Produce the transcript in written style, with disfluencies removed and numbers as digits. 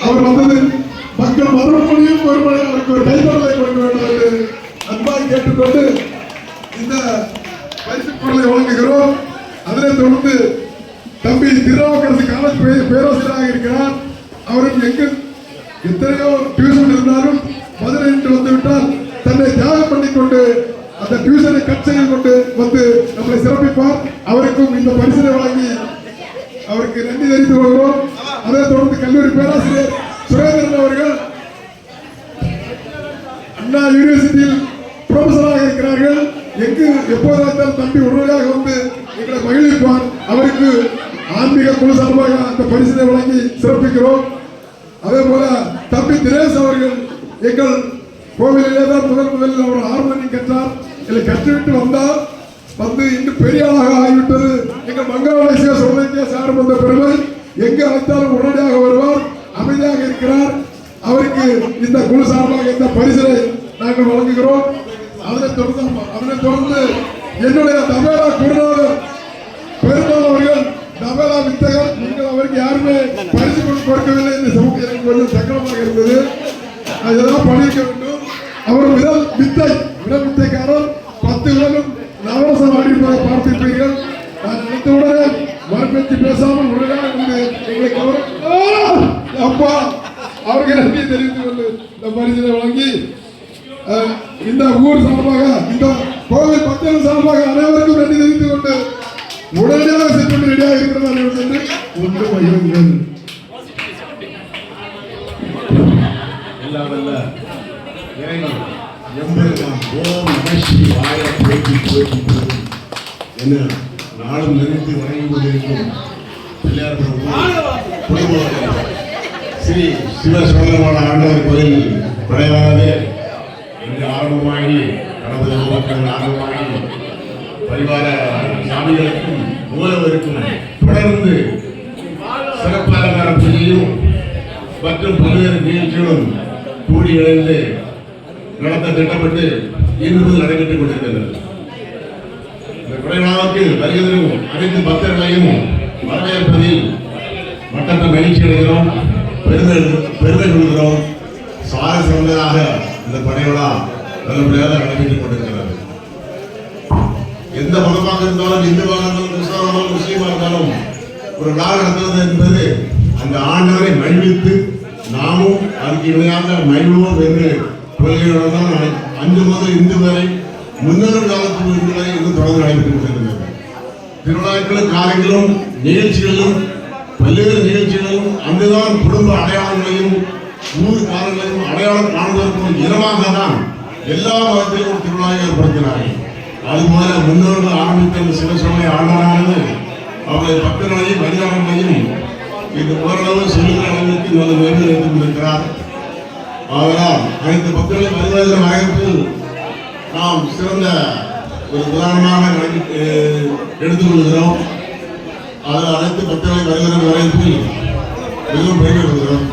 அவர் வந்தது மக்கள் மறுபடியும் அவருக்கு ஒரு கைப்படலை கொடுக்க வேண்டும் என்று அன்பாக கேட்டுக்கொண்டு இந்த பரிசு பொருளை வழங்குகிறோம். அதனைத் தொடர்ந்து தம்பி திருநாவுக்கரசு காலேஜ் பேராசிரியராக இருக்கிறார். அவரும் எத்தனையோ டியூஷன் இருந்தாலும் மதுரை என்று வந்துவிட்டால் தன்னை தியாகம் பண்ணிக்கொண்டு அந்த டியூஷனை கட் செய்து கொண்டு வந்து நம்மளை சிறப்பிப்பார். அவருக்கும் இந்த பரிசினை வழங்கி அவருக்கு நன்றி தெரிவித்துக் கொள்கிறோம். அதைத் தொடர்ந்து கல்லூரி பேராசிரியர் சுரேந்திரன் அவர்கள் அண்ணா யூனிவர்சிட்டியில் ப்ரொஃபஸராக இருக்கிறார்கள். எப்போதாவது தம்பி உடனடியாக வந்து எங்களை மகிழ்விப்பார். அவருக்கு ஆன்மீக குழு சார்பாக அந்த பரிசினை வழங்கி சிறப்பிக்கிறோம். அதே போல தம்பி தினேஷ் அவர்கள் எங்கள் கோவிலிலே தான் முதலில் அவர் ஹார்மோனியம் கற்றார். இல்லை கற்றுவிட்டு வந்தார். வந்து இன்று பெரிய ஆளாக ஆகிவிட்டது. எங்கள் மங்களேசிய சுரேந்திர சார் வந்த பெருமை எங்கு அழைத்தாலும் உடனடியாக வருவார். அமைதியாக இருக்கிறார். அவருக்கு இந்த குழு சார்பாக இந்த பரிசினை நாங்கள் வழங்குகிறோம். அதனைத் தொடர்ந்து என்னுடைய தபேலா குருநாதர் பெருமாள் அவர்கள் தபேலா வித்தகர். நீங்கள் அவருக்கு யாருமே பரிசு கொடுக்கவில்லை. இந்த சமூகம் எனக்கு கொஞ்சம் சங்கடமாக இருந்தது. அதெல்லாம் பண்ணியிருக்க வேண்டும். அவர் வித்தைக்காரர் 10 விரலும் நவரசம் ஆடிப்பதை பார்த்திருப்பீர்கள். நான் நினைத்தவுடனே வரப்பேச்சு பேசாமல் உடனே வந்து எங்களுக்கு அப்பா அவருக்கு நன்றி தெரிவித்துக் கொண்டு இந்த பரிசினை வழங்கி இந்த ஊர் சார்பாக இந்த கோவில் பக்தர்கள் சார்பாக அனைவருக்கும் நன்றி தெரிவித்துக் கொண்டு உடனடியாக சென்று ரெடியாக இருக்கிறது என்று ஒன்று மகிழுங்கள். நாளும் நினைத்து வணங்கி கொண்டிருக்கும் ஸ்ரீ சிவசோழமான ஆண்டவர் கோயில் விரைவாகவே இன்று ஆரம்பமாகி கடந்த ஆரம்பமாகி பரிவார சாமிகளுக்கும் மூலவருக்கும் தொடர்ந்து சிறப்பான பூஜையும் மற்றும் பல்வேறு நிகழ்ச்சிகளும் கூடி இணைந்து நடத்த திட்டப்பட்டு இன்று நடைபெற்றுக் கொண்டிருக்கின்றனர். இந்த குறைவாகத்தில் வருகிறதும் அனைத்து பக்தர்களையும் வரவேற்பதில் மட்டற்ற மகிழ்ச்சி அடைகிறோம், பெருமை கொள்கிறோம். சுவாரஸ்யமாக இந்த படையோடா நல்லபடியாக நடைபெற்றுக் கொண்டிருக்கிறது. எந்த மதமாக இருந்தாலும், இந்துவாக இருந்தாலும், கிறிஸ்தவமாக முஸ்லீமாக இருந்தாலும் ஒரு நாள் நடத்துவது என்பது அந்த ஆண்டவரை மகிழ்வித்து நாமும் அதுக்கு இணையாக மகிழ்வோம் என்று கொள்கையுடன் தான் அன்று முதல் இன்று வரை முன்னொரு காலத்தில் இன்று வரை இது தொடர்ந்து நடைபெற்றுக் கொண்டிருக்கிறது. திருவிழாக்களும் காலங்களும் நிகழ்ச்சிகளிலும் பல்வேறு நிகழ்ச்சிகளிலும் அங்குதான் குடும்ப அடையாளங்களையும் ஊர் காலங்களையும் அடையாளம் காணுவதற்கும் இரவாக தான் எல்லா மதத்திலும் திருவிழாவை ஏற்படுத்தினார்கள். அதுபோல முன்னோர்கள் ஆரம்பித்த சிவசோழ ஆண்டவரானது அவருடைய பக்தர்களையும் வழிகாரங்களையும் இந்த ஓரளவு சொல்லுகிற அளவிற்கு மேலும் வைத்துக் கொண்டிருக்கிறார். அதனால் அனைத்து பக்தர்களை வருவதில் வரவேற்பில் நாம் சிறந்த ஒரு உதாரணமாக எடுத்துக்கொள்கிறோம். அதில் அனைத்து பக்தர்களை வருகிற வரவேற்பில் மிகவும் பெருமை கொள்கிறோம்.